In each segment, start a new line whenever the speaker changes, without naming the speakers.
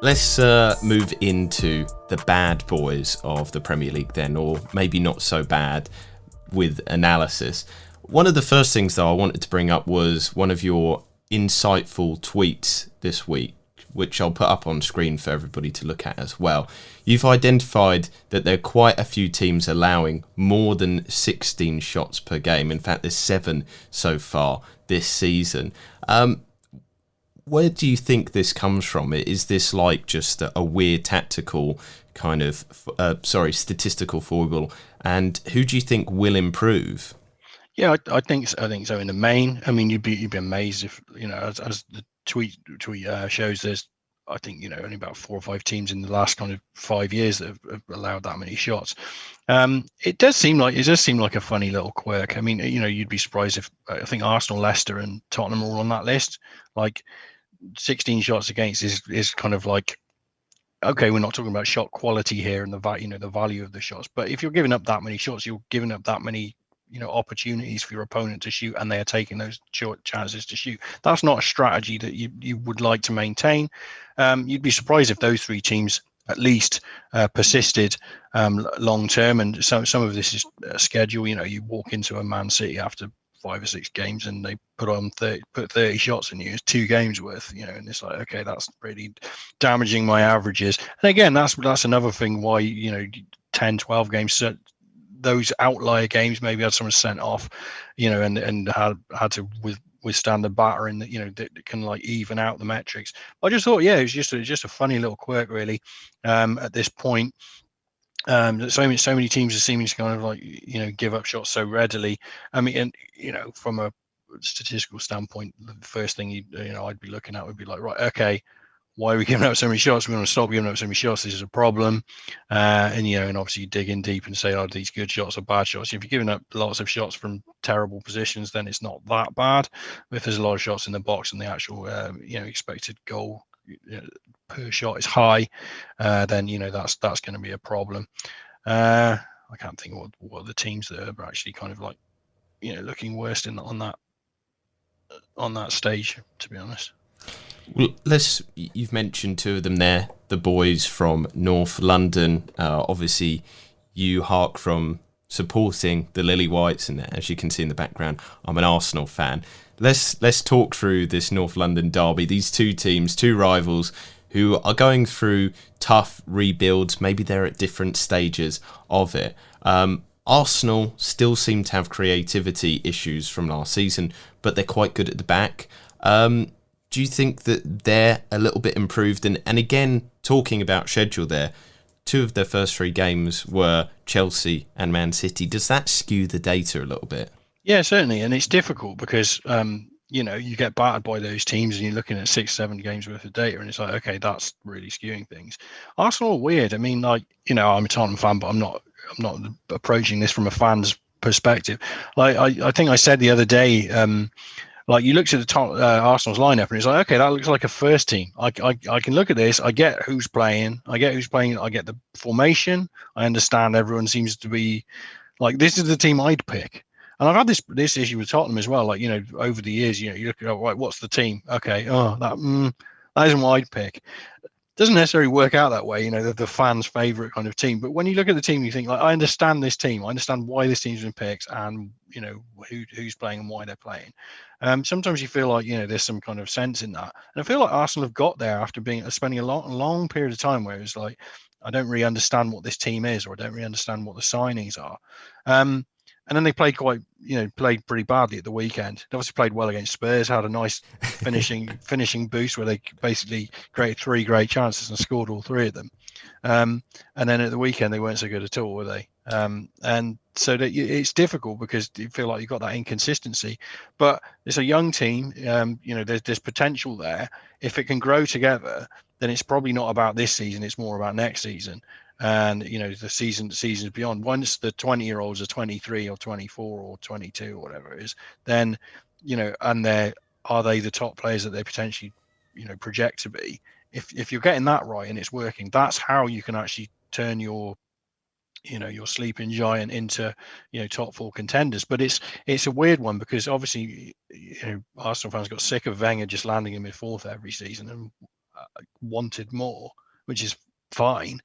Let's move into the bad boys of the Premier League then, or maybe not so bad with analysis. One of the first things that I wanted to bring up was one of your insightful tweets this week, which I'll put up on screen for everybody to look at as well. You've identified that there are quite a few teams allowing more than 16 shots per game. In fact, there's 7 so far this season. Where do you think this comes from? Is this like just a weird tactical kind of, statistical foible? And who do you think will improve?
Yeah, I think so. I think so. In the main, I mean, you'd be amazed if as the tweet shows. There's, I think, only about 4 or 5 teams in the last kind of 5 years that have allowed that many shots. It does seem like a funny little quirk. I mean, you'd be surprised if I think Arsenal, Leicester, and Tottenham are all on that list. Like 16 shots against is kind of like, okay, we're not talking about shot quality here and the value of the shots, but if you're giving up that many shots, you're giving up that many opportunities for your opponent to shoot, and they are taking those short chances to shoot. That's not a strategy that you would like to maintain. You'd be surprised if those 3 teams at least persisted long term, and some of this is schedule. You walk into a Man City after 5 or 6 games and they put 30 shots in you. It's 2 games worth, and it's like, okay, that's really damaging my averages. And again, that's another thing why 10, 12 games, those outlier games maybe had someone sent off, and had to withstand the battering that can like even out the metrics. I just thought, yeah, it was just a funny little quirk really at this point. So many teams are seeming to kind of like give up shots so readily. I mean, and from a statistical standpoint, the first thing I'd be looking at would be like, right, okay, why are we giving up so many shots? We want to stop giving up so many shots. This is a problem. And obviously you dig in deep and say, are these good shots or bad shots? If you're giving up lots of shots from terrible positions, then it's not that bad. But if there's a lot of shots in the box and the actual expected goal per shot is high, then that's going to be a problem. I can't think of what the teams that are actually kind of like looking worst on that stage, to be honest.
Well, you've mentioned 2 of them there, the boys from North London. Obviously, you hark from supporting the Lily Whites, and as you can see in the background, I'm an Arsenal fan. Let's talk through this North London derby. These 2 teams, 2 rivals, who are going through tough rebuilds. Maybe they're at different stages of it. Arsenal still seem to have creativity issues from last season, but they're quite good at the back. Do you think that they're a little bit improved? And again, talking about schedule there, 2 of their first 3 games were Chelsea and Man City. Does that skew the data a little bit?
Yeah, certainly. And it's difficult because, you get battered by those teams and you're looking at 6, 7 games worth of data and it's like, okay, that's really skewing things. Arsenal are weird. I mean, like, I'm a Tottenham fan, but I'm not approaching this from a fan's perspective. Like, I think I said the other day, like you looked at the top Arsenal's lineup and it's like, okay, that looks like a first team. I can look at this. I get who's playing. I get the formation. I understand everyone seems to be like, this is the team I'd pick. And I've had this issue with Tottenham as well. Like, over the years, you look at, right, what's the team? Okay, that isn't what I'd pick. Doesn't necessarily work out that way, the fans' favorite kind of team. But when you look at the team, you think, like, I understand this team. I understand why this team's been picked and, who's playing and why they're playing. Sometimes you feel like, there's some kind of sense in that. And I feel like Arsenal have got there after spending a long period of time where it's like, I don't really understand what this team is, or I don't really understand what the signings are. And then they played played pretty badly at the weekend. They obviously played well against Spurs, had a nice finishing boost where they basically created 3 great chances and scored all 3 of them. And then at the weekend, they weren't so good at all, were they? And so it's difficult because you feel like you've got that inconsistency. But it's a young team. There's potential there. If it can grow together, then it's probably not about this season. It's more about next season. And the seasons beyond. Once the 20-year-olds are 23 or 24 or 22 or whatever it is, then and are they the top players that they potentially project to be? If you're getting that right and it's working, that's how you can actually turn your sleeping giant into top 4 contenders. But it's a weird one because obviously Arsenal fans got sick of Wenger just landing him in 4th every season, and wanted more, which is fine.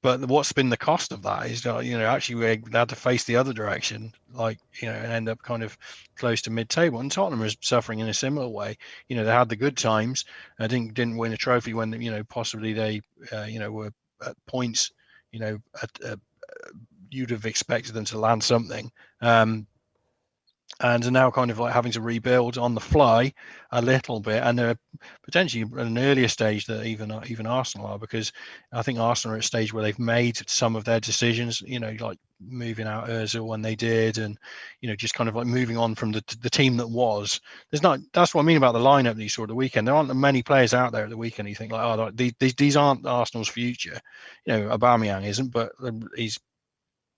But what's been the cost of that is, actually we had to face the other direction, and end up kind of close to mid-table. And Tottenham is suffering in a similar way. They had the good times. Didn't win a trophy when, possibly they, were at points, you'd have expected them to land something. And are now kind of like having to rebuild on the fly a little bit, and they're potentially at an earlier stage that even Arsenal are, because I think Arsenal are at a stage where they've made some of their decisions, like moving out Ozil when they did, and just kind of like moving on from the team that was. That's what I mean about the lineup that you saw at the weekend. There aren't many players out there at the weekend you think like, oh, these aren't Arsenal's future. Aubameyang isn't, but he's,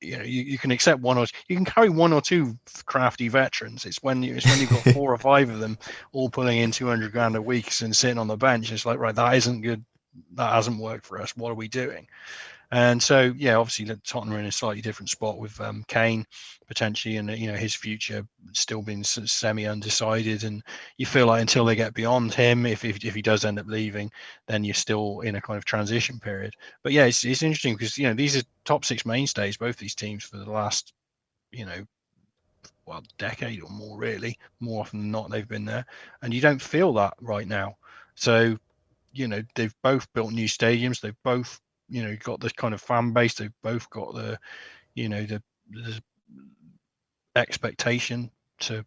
you can accept you can carry one or two crafty veterans. It's when you've got 4 or 5 of them all pulling in 200 grand a week and sitting on the bench. It's like, right, that isn't good. That hasn't worked for us. What are we doing? And so, obviously Tottenham are in a slightly different spot with Kane potentially, and his future still being semi-undecided. And you feel like until they get beyond him, if he does end up leaving, then you're still in a kind of transition period. But yeah, it's interesting because these are top 6 mainstays, both these teams, for the last decade or more, really. More often than not, they've been there, and you don't feel that right now. So they've both built new stadiums. They've both got this kind of fan base. They've both got the expectation to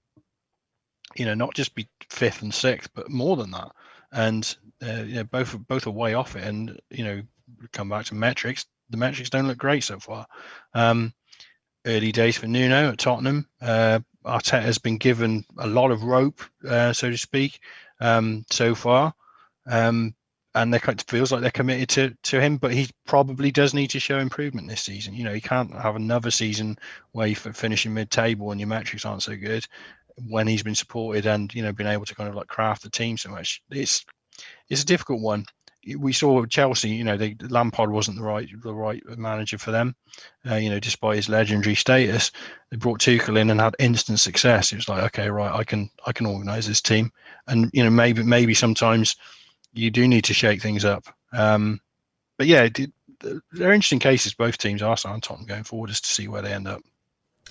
not just be 5th and 6th, but more than that. And both are way off it. And come back to metrics. The metrics don't look great so far. Early days for Nuno at Tottenham. Arteta has been given a lot of rope, so to speak, so far. And it feels like they're committed to him, but he probably does need to show improvement this season. He can't have another season where you finish in mid-table and your metrics aren't so good, when he's been supported and been able to kind of like craft the team so much. It's a difficult one. We saw Chelsea. Lampard wasn't the right manager for them. Despite his legendary status, they brought Tuchel in and had instant success. It was like, okay, right, I can organise this team, and maybe sometimes you do need to shake things up. But yeah, they're interesting cases, both teams, Arsenal and Tottenham, going forward, as to see where they end up.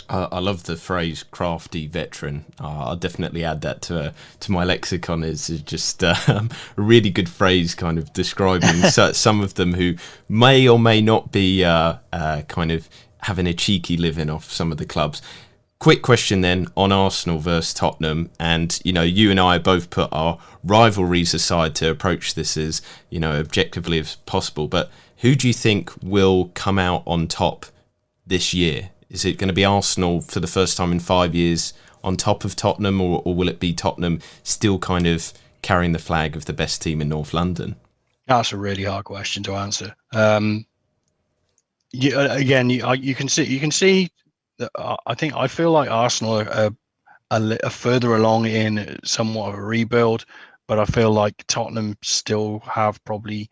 I love the phrase "crafty veteran." I'll definitely add that to my lexicon. It's just a really good phrase, kind of describing some of them who may or may not be kind of having a cheeky living off some of the clubs. Quick question then on Arsenal versus Tottenham, and you and I both put our rivalries aside to approach this as objectively as possible. But who do you think will come out on top this year? Is it going to be Arsenal for the first time in 5 years on top of Tottenham, or will it be Tottenham still kind of carrying the flag of the best team in North London?
That's a really hard question to answer. You can see that. I feel like Arsenal are further along in somewhat of a rebuild, but I feel like Tottenham still have probably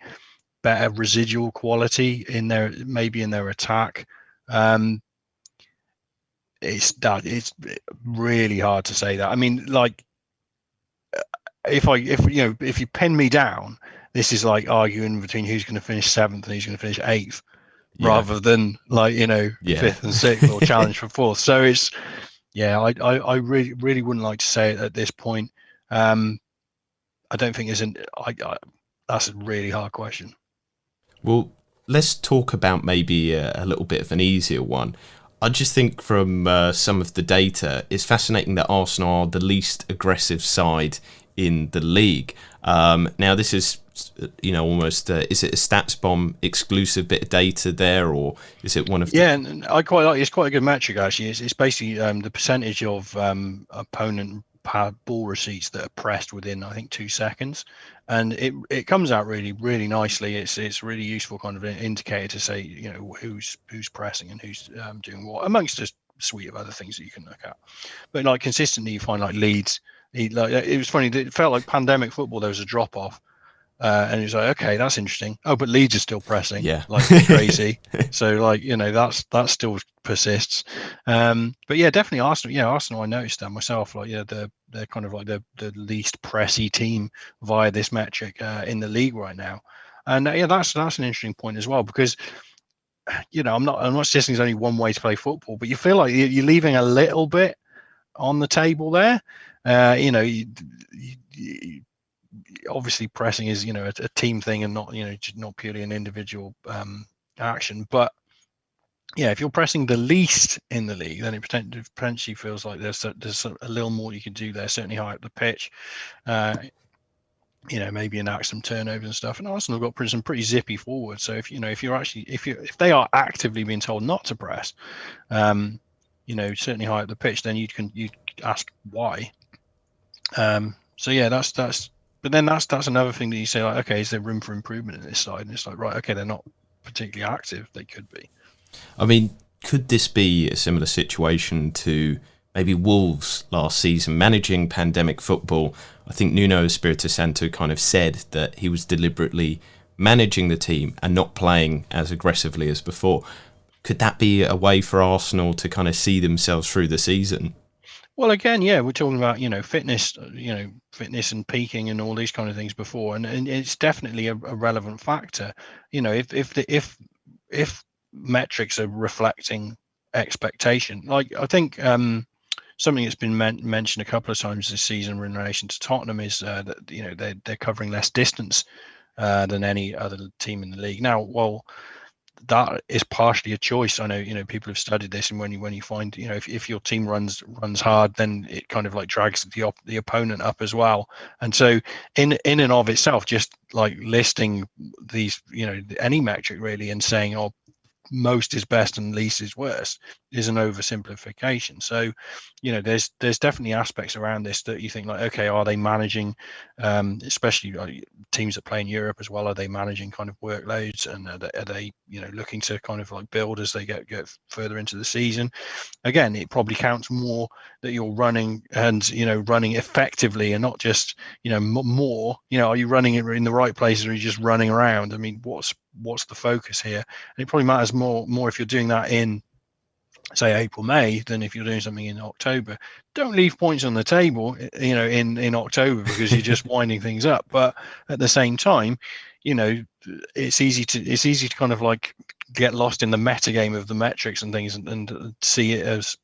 better residual quality in their attack. It's really hard to say that. I mean, like, if you pin me down, this is like arguing between who's going to finish 7th and who's going to finish 8th, rather than 5th and 6th or challenge for 4th. So it's, I really wouldn't like to say it at this point. I don't think that's a really hard question.
Well, let's talk about maybe a little bit of an easier one. I just think from some of the data, it's fascinating that Arsenal are the least aggressive side in the league. Now, this is, almost, is it a Statsbomb exclusive bit of data there, or is it one of the...
Yeah, and I quite like it. It's quite a good metric, actually. It's basically the percentage of opponent ball receipts that are pressed within, I think, 2 seconds. And it comes out really, really nicely. It's really useful kind of an indicator to say, who's pressing and who's doing what, amongst a suite of other things that you can look at. But like consistently, you find like leads. It was funny. It felt like pandemic football. There was a drop off And it's like, okay, that's interesting. Oh, but Leeds are still pressing,
Yeah,
like crazy. So, like, that still persists. But yeah, definitely Arsenal. Yeah, Arsenal. I noticed that myself. Like, yeah, they're kind of like the least pressy team via this metric in the league right now. And yeah, that's an interesting point as well, because I'm not suggesting there's only one way to play football, but you feel like you're leaving a little bit on the table there. Obviously pressing is a team thing and not purely an individual action. But yeah, if you're pressing the least in the league, then it potentially feels like there's a little more you can do there. Certainly high up the pitch. Maybe enact some turnovers and stuff. And Arsenal have got some pretty zippy forward. So if they are actively being told not to press, certainly high up the pitch, then you'd ask why. So yeah, that's. But then that's another thing that you say, like, okay, is there room for improvement in this side? And it's like, right, okay, they're not particularly active. They could be.
I mean, could this be a similar situation to maybe Wolves last season managing pandemic football? I think Nuno Espirito Santo kind of said that he was deliberately managing the team and not playing as aggressively as before. Could that be a way for Arsenal to kind of see themselves through the season?
Well, again, yeah, we're talking about fitness, fitness and peaking and all these kind of things before, and it's definitely a relevant factor. If metrics are reflecting expectation, like I think something that's been mentioned a couple of times this season in relation to Tottenham is that they're covering less distance than any other team in the league. Now, well, that is partially a choice. I know, people have studied this, and when you find, if your team runs hard, then it kind of like drags the opponent up as well. And so in and of itself, just like listing these, any metric really, and saying, oh, most is best and least is worst, is an oversimplification. So there's definitely aspects around this that you think, like, okay, are they managing, especially teams that play in Europe as well, are they managing kind of workloads, and are they looking to kind of like build as they get further into the season? Again, it probably counts more that you're running and running effectively, and not just more. Are you running it in the right places, or are you just running around? I mean, what's the focus here? And it probably matters more if you're doing that in, say, April, May, than if you're doing something in October. Don't leave points on the table, in October, because you're just winding things up. But at the same time, it's easy to kind of like get lost in the meta game of the metrics and things, and see it as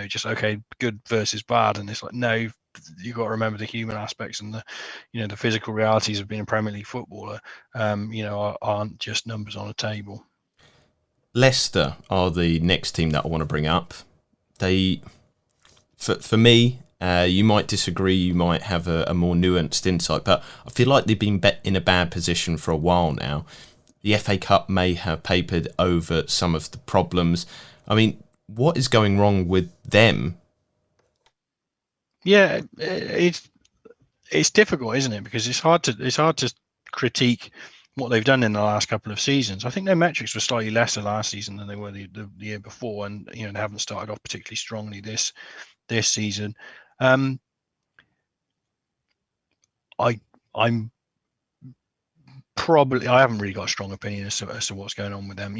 just, okay, good versus bad. And it's like, no, you've got to remember the human aspects and the physical realities of being a Premier League footballer. Aren't just numbers on a table.
Leicester are the next team that I want to bring up. They, for me, you might disagree, you might have a more nuanced insight, but I feel like they've been in a bad position for a while now. The FA Cup may have papered over some of the problems. I mean, what is going wrong with them?
Yeah, it's difficult, isn't it? Because it's hard to critique what they've done in the last couple of seasons. I think their metrics were slightly lesser last season than they were the year before, and they haven't started off particularly strongly this season. I'm probably, I haven't really got a strong opinion as to what's going on with them.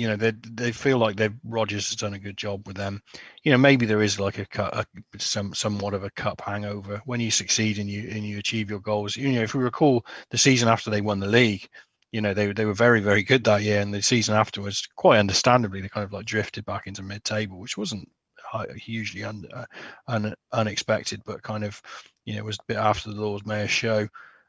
They feel like Rodgers has done a good job with them. Maybe there is like somewhat of a cup hangover when you succeed and you achieve your goals. If we recall the season after they won the league, they were very, very good that year, and the season afterwards, quite understandably, they kind of like drifted back into mid-table, which wasn't hugely unexpected, but kind of was a bit after the Lord Mayor's show.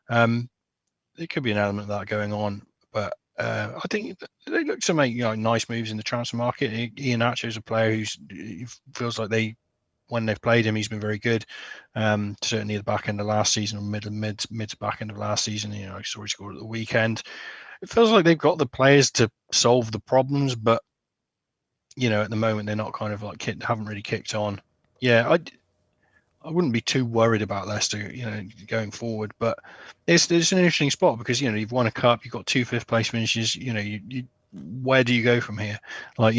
There could be an element of that going on, but I think they look to make nice moves in the transfer market. Iheanacho is a player who feels like when they've played him, he's been very good. Certainly at the back end of last season, or mid to back end of last season, I saw he scored at the weekend. It feels like they've got the players to solve the problems, but at the moment they're not kind of like haven't really kicked on. Yeah, I wouldn't be too worried about Leicester, going forward. But it's an interesting spot because you've won a cup, you've got 2 5th-place finishes. Where do you go from here? Like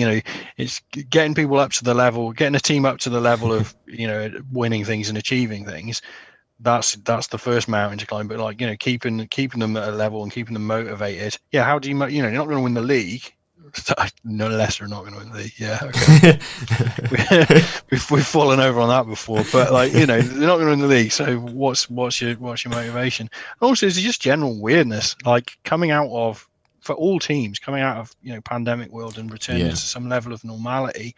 it's getting people up to the level, getting a team up to the level of winning things and achieving things. that's the first mountain to climb. But like, you know, keeping them at a level and keeping them motivated. Yeah, how do you, you know, you're not going to win the league. No, Leicester are not going to win the league. Yeah, okay. we've fallen over on that before, but like, you know, they're not going to win the league. So what's your motivation? And also, it's just general weirdness, like coming out of, for all teams coming out of, you know, pandemic world and returning to some level of normality.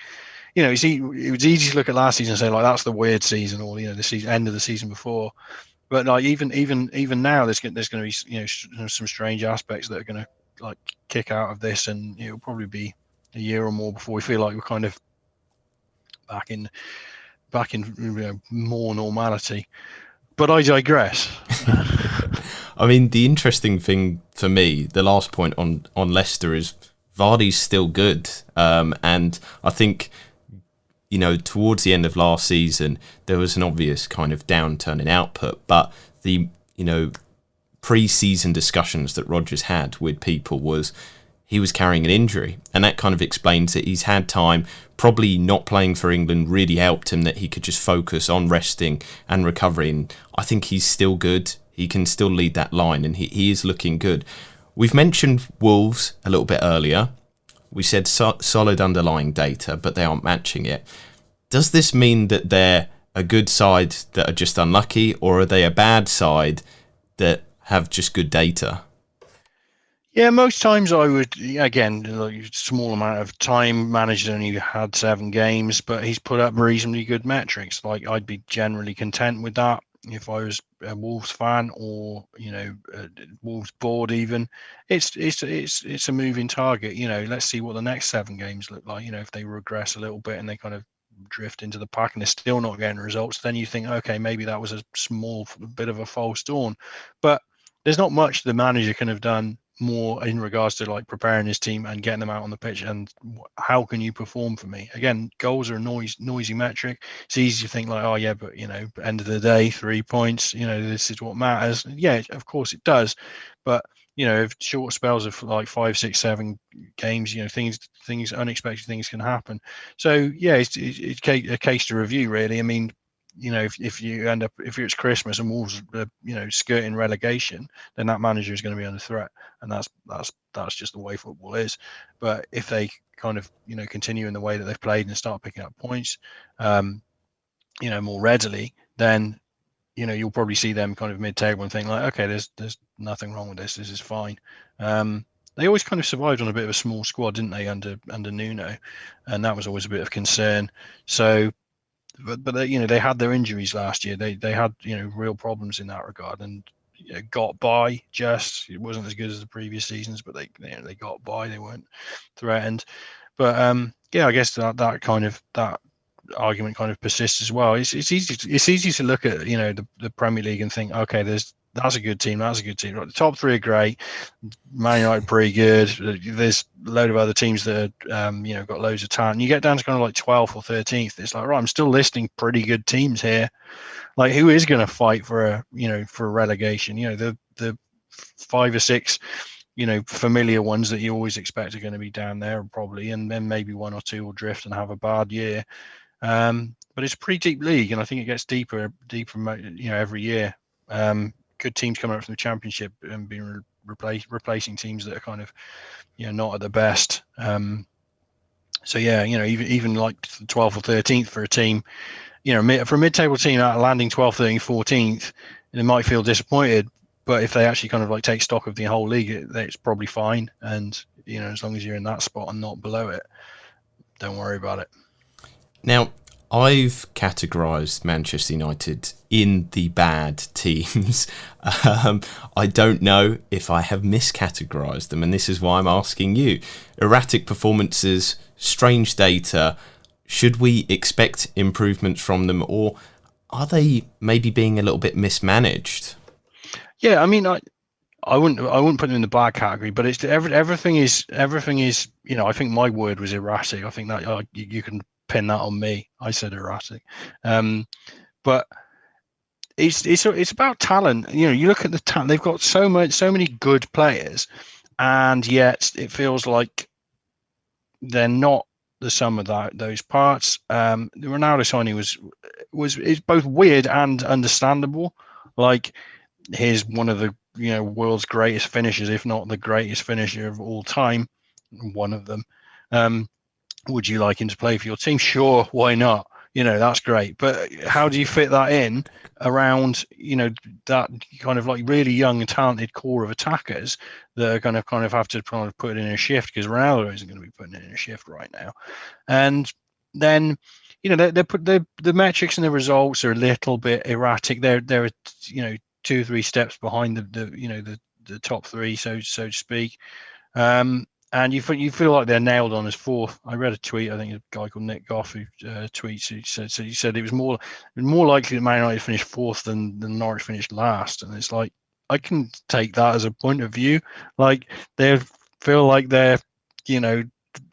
You know, it was easy to look at last season and say like that's the weird season, or you know, the season, end of the season before. But like even now, there's going to be, you know, some strange aspects that are going to like kick out of this, and it'll probably be a year or more before we feel like we're kind of back in you know, more normality. But I digress.
I mean, the interesting thing for me, the last point on Leicester is Vardy's still good, and I think, you know, towards the end of last season, there was an obvious kind of downturn in output, but the, you know, pre-season discussions that Rodgers had with people was he was carrying an injury, and that kind of explains that he's had time. Probably not playing for England really helped him, that he could just focus on resting and recovering. I think he's still good. He can still lead that line, and he is looking good. We've mentioned Wolves a little bit earlier. We said solid underlying data, but they aren't matching it. Does this mean that they're a good side that are just unlucky, or are they a bad side that have just good data?
Yeah, most times I would, again, like small amount of time. Manager only had 7 games, but he's put up reasonably good metrics. Like I'd be generally content with that if I was a Wolves fan, or you know, Wolves board even. It's a moving target. You know, let's see what the next 7 games look like. You know, if they regress a little bit and they kind of drift into the pack and they're still not getting results, then you think, okay, maybe that was a small bit of a false dawn. But there's not much the manager can have done more in regards to like preparing his team and getting them out on the pitch. And how can you perform for me? Again, goals are a noisy metric. It's easy to think like, oh yeah, but you know, end of the day, 3 points, you know, this is what matters. Yeah, of course it does. But you know, if short spells of like 5, 6, 7 games, you know, things unexpected things can happen. So yeah, it's a case to review really. I mean, you know, if you end up, if it's Christmas and Wolves you know, skirting relegation, then that manager is going to be under threat, and that's just the way football is. But if they kind of, you know, continue in the way that they've played and start picking up points, you know, more readily, then you know, you'll probably see them kind of mid-table and think like, okay, there's nothing wrong with this. This is fine. They always kind of survived on a bit of a small squad, didn't they, under Nuno, and that was always a bit of concern. So, but they, you know, they had their injuries last year. They had, you know, real problems in that regard, and you know, got by. Just it wasn't as good as the previous seasons, but they got by. They weren't threatened. But yeah, I guess that kind of that argument kind of persists as well. It's easy to look at, you know, the Premier League and think, okay, that's a good team. That's a good team. Right, the top 3 are great. Man United pretty good. There's a load of other teams that are, you know, got loads of talent. You get down to kind of like 12th or 13th. It's like, right, I'm still listing pretty good teams here. Like, who is going to fight for a, you know, for a relegation? You know, the 5 or 6, you know, familiar ones that you always expect are going to be down there probably, and then maybe 1 or 2 will drift and have a bad year. But it's a pretty deep league, and I think it gets deeper, you know, every year. Good teams coming up from the Championship and being replacing teams that are kind of, you know, not at the best. So yeah, you know, even like 12th or 13th for a team, you know, for a mid-table team out landing 12th, 13th, 14th, they might feel disappointed. But if they actually kind of like take stock of the whole league, it's probably fine. And you know, as long as you're in that spot and not below it, don't worry about it.
Now, I've categorised Manchester United in the bad teams. I don't know if I have miscategorised them, and this is why I'm asking you. Erratic performances, strange data. Should we expect improvements from them, or are they maybe being a little bit mismanaged?
Yeah, I mean, I wouldn't put them in the bad category, but it's everything is, you know, I think my word was erratic. I think that you can pin that on me. I said erratic, but it's about talent. You know, you look at the talent. They've got so many good players, and yet it feels like they're not the sum of those parts. The Ronaldo signing is both weird and understandable. Like, here's one of the world's greatest finishers, if not the greatest finisher of all time, one of them. Would you like him to play for your team? Sure, why not? That's great. But how do you fit that in around, that kind of like really young and talented core of attackers that are going to kind of have to kind of put it in a shift, because Ronaldo isn't going to be putting it in a shift right now. And then, the metrics and the results are a little bit erratic. They're 2-3 steps behind the top three, so to speak. And you feel like they're nailed on as fourth. I read a tweet, I think a guy called Nick Goff who tweets, he said it was more likely that Man United finished fourth than Norwich finished last. And it's like, I can take that as a point of view. Like, they feel like they're,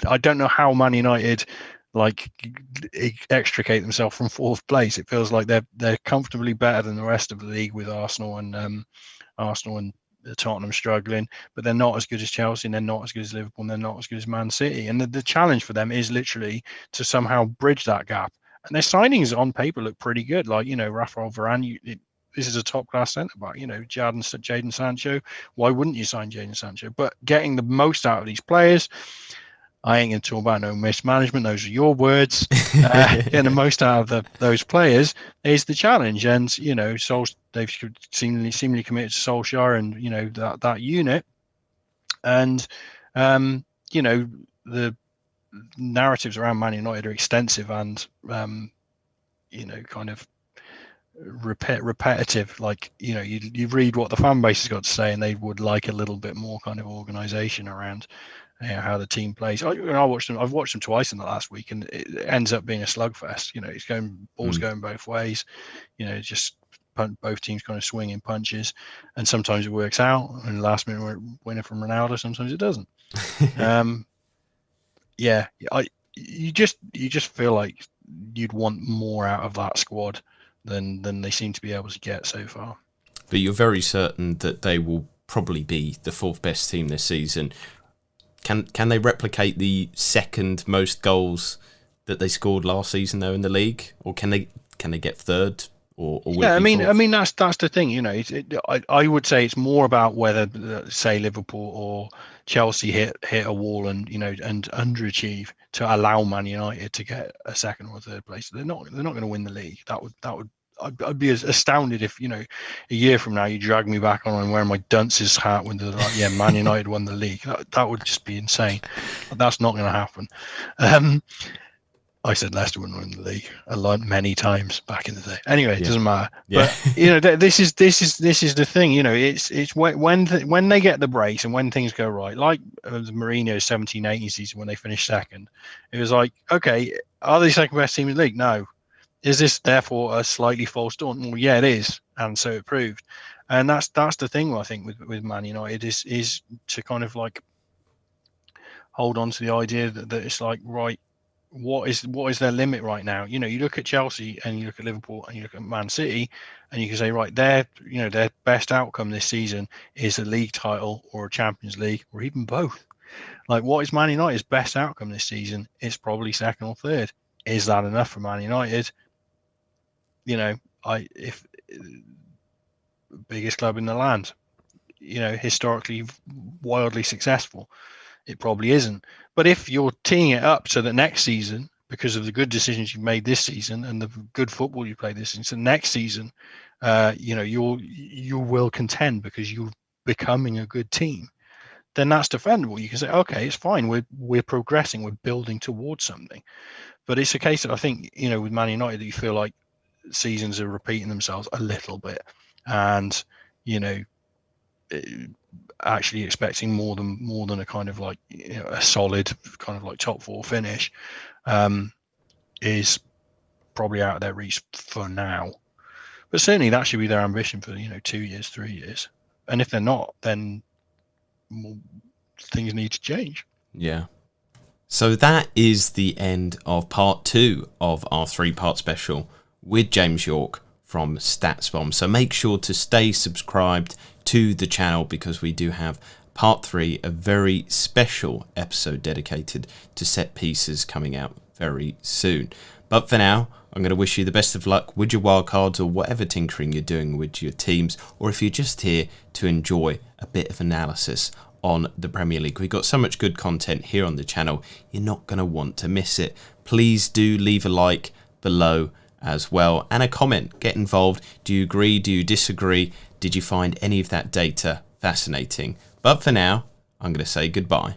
I don't know how Man United like extricate themselves from fourth place. It feels like they're comfortably better than the rest of the league, with Arsenal and Tottenham struggling, but they're not as good as Chelsea, and they're not as good as Liverpool, and they're not as good as Man City. And the challenge for them is literally to somehow bridge that gap. And their signings on paper look pretty good. Like, Rafael Varane, this is a top-class centre-back. Jadon Sancho. Why wouldn't you sign Jadon Sancho? But getting the most out of these players, I ain't going to talk about no mismanagement. Those are your words. Getting the most out of those players is the challenge. And, they've seemingly committed to Solskjaer and, that unit. And, the narratives around Man United are extensive and, kind of repetitive. Like, you read what the fan base has got to say, and they would like a little bit more kind of organisation around how the team plays. I've watched them twice in the last week, and it ends up being a slugfest. It's balls going both ways. Just both teams kind of swinging punches, and sometimes it works out, and last minute winner from Ronaldo. Sometimes it doesn't. You just feel like you'd want more out of that squad than they seem to be able to get so far.
But you're very certain that they will probably be the fourth best team this season. Can they replicate the second most goals that they scored last season though in the league, or can they get third? Or
yeah, I mean that's the thing. I would say it's more about whether, say, Liverpool or Chelsea hit a wall and and underachieve to allow Man United to get a second or third place. They're not going to win the league. That would I'd be astounded if a year from now you drag me back on and wearing my dunce's hat when they're like, yeah, Man United won the league. That would just be insane. That's not going to happen. I said Leicester wouldn't win the league a lot, many times back in the day. Anyway, it doesn't matter. Yeah. But this is the thing. It's when they get the breaks and when things go right, like the Mourinho 17-18 season when they finished second. It was like, okay, are they the second best team in the league? No. Is this therefore a slightly false dawn? Well, yeah, it is, and so it proved. And that's the thing I think with Man United is to kind of like hold on to the idea that it's like, right, what is their limit right now? You look at Chelsea and you look at Liverpool and you look at Man City, and you can say, right, their best outcome this season is a league title or a Champions League or even both. Like, what is Man United's best outcome this season? It's probably second or third. Is that enough for Man United? If biggest club in the land, historically wildly successful, it probably isn't. But if you're teeing it up to the next season because of the good decisions you've made this season and the good football you played this season, so next season, you will contend because you're becoming a good team. Then that's defendable. You can say, okay, it's fine. We're progressing. We're building towards something. But it's a case that I think with Man United that you feel like seasons are repeating themselves a little bit, and actually expecting more than a kind of like a solid kind of like top four finish is probably out of their reach for now. But certainly that should be their ambition for 2 years, 3 years. And if they're not, then things need to change.
Yeah. So that is the end of part 2 of our 3-part special with James Yorke from Statsbomb. So make sure to stay subscribed to the channel because we do have part 3, a very special episode dedicated to set pieces coming out very soon. But for now, I'm going to wish you the best of luck with your wildcards or whatever tinkering you're doing with your teams, or if you're just here to enjoy a bit of analysis on the Premier League. We've got so much good content here on the channel, you're not going to want to miss it. Please do leave a like below as well, and a comment. Get involved. Do you agree? Do you disagree? Did you find any of that data fascinating? But for now, I'm going to say goodbye.